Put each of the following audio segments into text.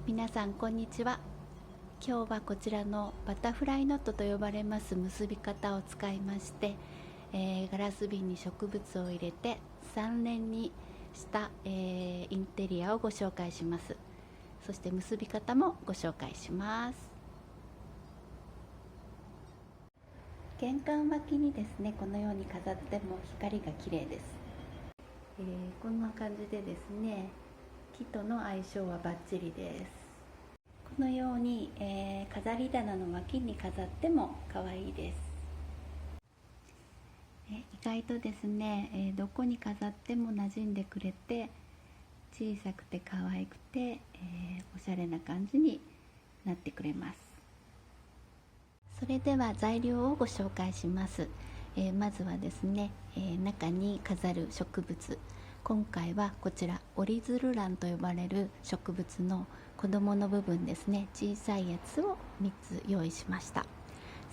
皆さんこんにちは。今日はこちらのバタフライノットと呼ばれます結び方を使いまして、ガラス瓶に植物を入れて3連にした、インテリアをご紹介します。そして結び方もご紹介します。玄関脇にですね、このように飾っても光が綺麗です。こんな感じでですね、木との相性はバッチリです。このように、飾り棚の脇に飾っても可愛いです。意外とですね、どこに飾っても馴染んでくれて、小さくて可愛くて、おしゃれな感じになってくれます。それでは材料をご紹介します。まずはですね、中に飾る植物、今回はこちら折り鶴蘭と呼ばれる植物の子供の部分ですね、小さいやつを3つ用意しました。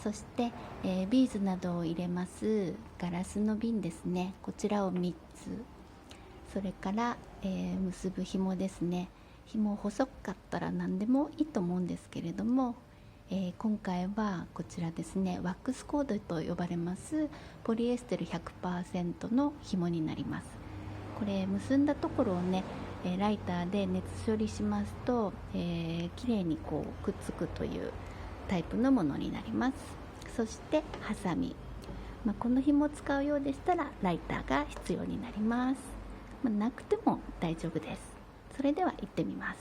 そして、ビーズなどを入れますガラスの瓶ですね、こちらを3つ。それから、結ぶ紐ですね、紐細かったら何でもいいと思うんですけれども、今回はこちらですね、ワックスコードと呼ばれますポリエステル 100% の紐になります。これ結んだところをね、ライターで熱処理しますと、綺麗にこうくっつくというタイプのものになります。そしてハサミ、この紐を使うようでしたらライターが必要になります。なくても大丈夫です。それでは行ってみます。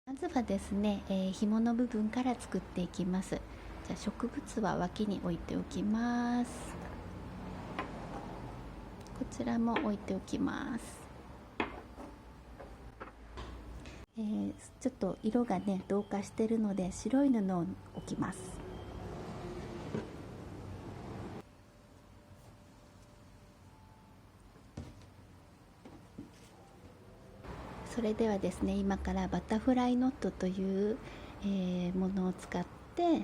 まずはですね、紐の部分から作っていきます。じゃあ植物は脇に置いておきます。こちらも置いておきます。ちょっと色がね同化しているので白い布を置きます。それではですね、今からバタフライノットという、ものを使って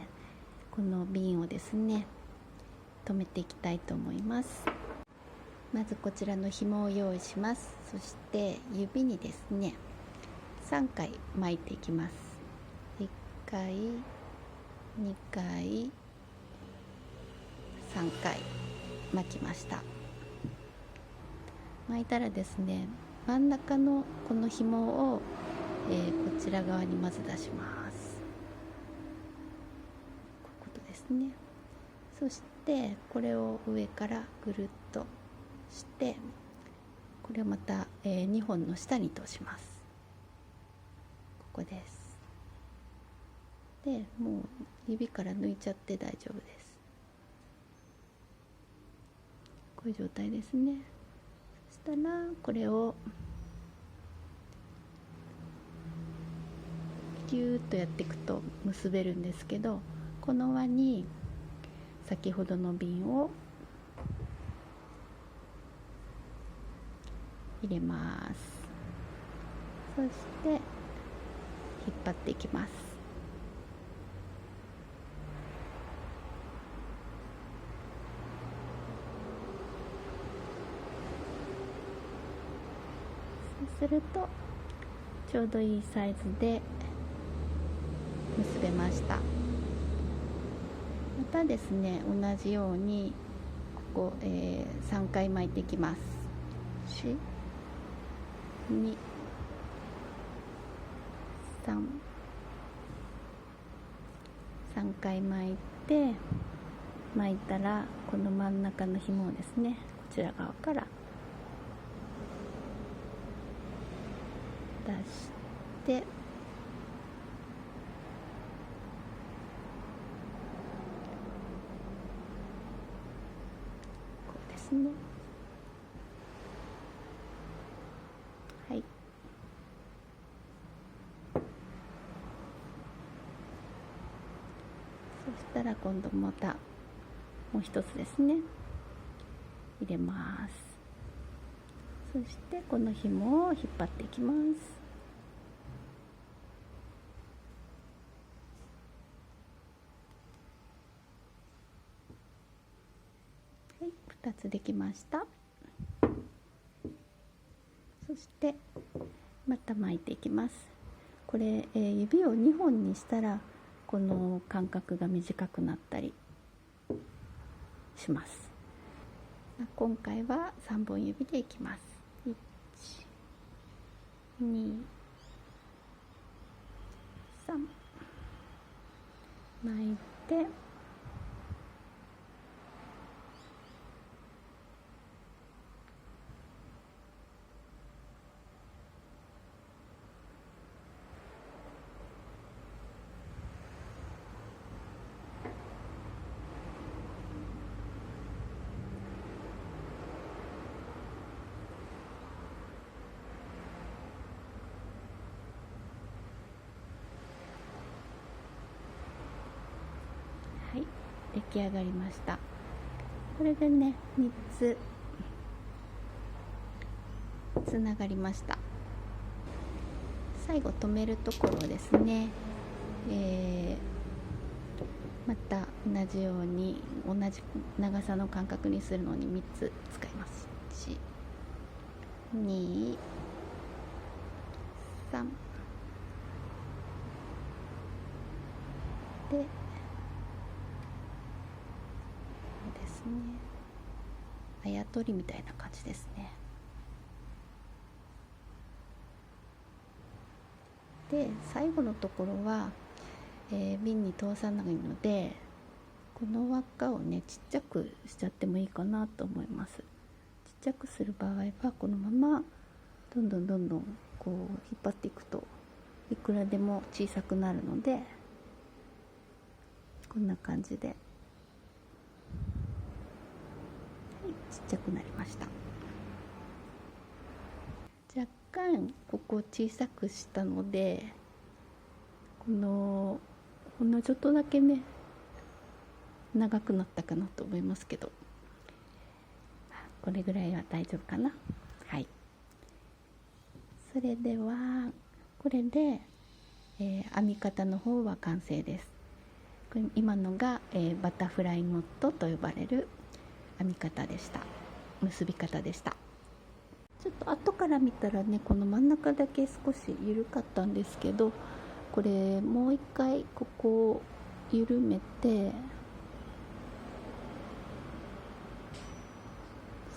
この瓶をですね留めていきたいと思います。まずこちらの紐を用意します。そして指にですね3回巻いていきます。1回、2回、3回巻きました。巻いたらですね、真ん中のこの紐を、こちら側にまず出します。こういうことですね。そしてこれを上からぐるっとして、これをまた、2本の下に通します。ここです。でもう指から抜いちゃって大丈夫です。こういう状態ですね。そしたらこれをギューッとやっていくと結べるんですけど、この輪に先ほどの瓶を入れます。そして引っ張っていきます。そうするとちょうどいいサイズで結べました。またですね、同じようにここ、3回巻いていきます。1、2、3回巻いて、巻いたらこの真ん中の紐をですね、こちら側から出してこうですね。はい、そしたら今度またもう一つですね入れます。そしてこの紐を引っ張っていきます。はい、2つできました。そしてまた巻いていきます。これ、指を2本にしたらこの間隔が短くなったりします。今回は3本指でいきます。1、2、3巻いて、はい、出来上がりました。これでね、3つつながりました。最後留めるところですね、また同じように同じ長さの間隔にするのに3つ使います。1、2、3で、ですね、あやとりみたいな感じですね。で、最後のところは、瓶に通さないので、この輪っかをねちっちゃくしちゃってもいいかなと思います。ちっちゃくする場合はこのままどんどんこう引っ張っていくといくらでも小さくなるので、こんな感じで、はい、ちっちゃくなりました。若干ここ小さくしたので、ほんのちょっとだけね長くなったかなと思いますけど、これぐらいは大丈夫かな。はい、それではこれで、編み方の方は完成です。これ今のが、バタフライノットと呼ばれる編み方でした。結び方でした。ちょっと後から見たらね、この真ん中だけ少し緩かったんですけど、これもう一回ここを緩めて、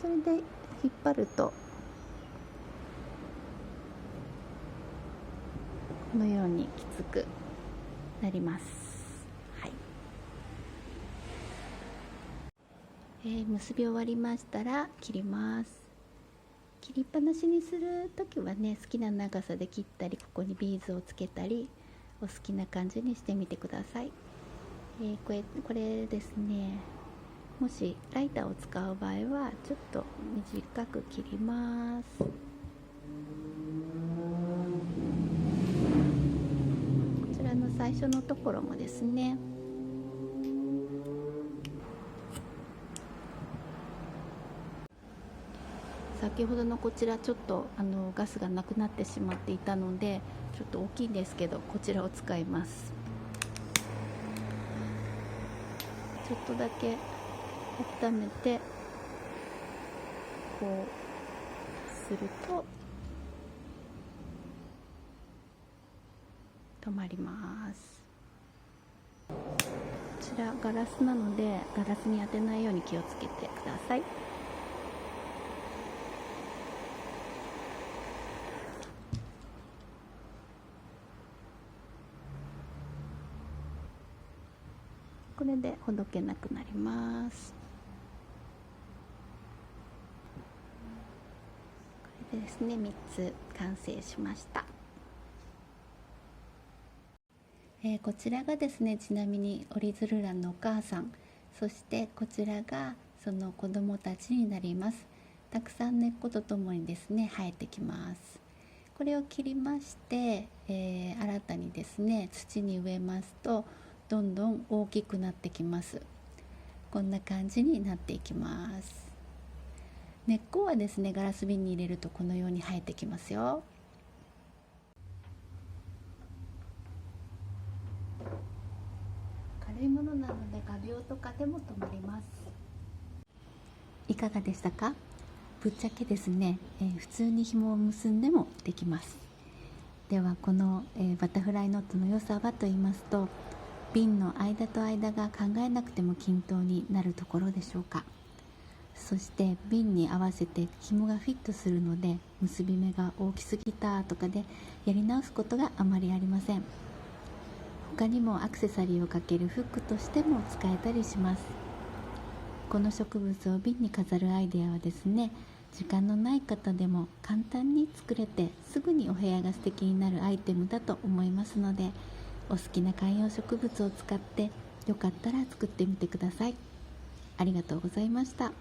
それで引っ張るとこのようにきつくなります。はい、結び終わりましたら切ります。切りっぱなしにするときはね、好きな長さで切ったり、ここにビーズをつけたり、お好きな感じにしてみてください。これですね、もしライターを使う場合はちょっと短く切ります。こちらの最初のところもですね、先ほどのこちらちょっとガスがなくなってしまっていたので、ちょっと大きいんですけど、こちらを使います。ちょっとだけ温めてこうすると止まります。こちらガラスなので、ガラスに当てないように気をつけてください。これでほどけなくなります。これでですね、3つ完成しました。こちらがですね、ちなみに折り鶴蘭のお母さん、そしてこちらがその子供たちになります。たくさん根っことともにですね生えてきます。これを切りまして、新たにですね土に植えますとどんどん大きくなってきます。こんな感じになっていきます。根っこはですねガラス瓶に入れるとこのように生えてきますよ。軽いものなので画鋲とかでも止まります。いかがでしたか？ぶっちゃけですね、普通に紐を結んでもできます。ではこの、バタフライノットの良さはと言いますと、瓶の間と間が考えなくても均等になるところでしょうか。そして瓶に合わせて紐がフィットするので、結び目が大きすぎたとかでやり直すことがあまりありません。他にもアクセサリーをかけるフックとしても使えたりします。この植物を瓶に飾るアイデアはですね、時間のない方でも簡単に作れてすぐにお部屋が素敵になるアイテムだと思いますので、お好きな観葉植物を使ってよかったら作ってみてください。ありがとうございました。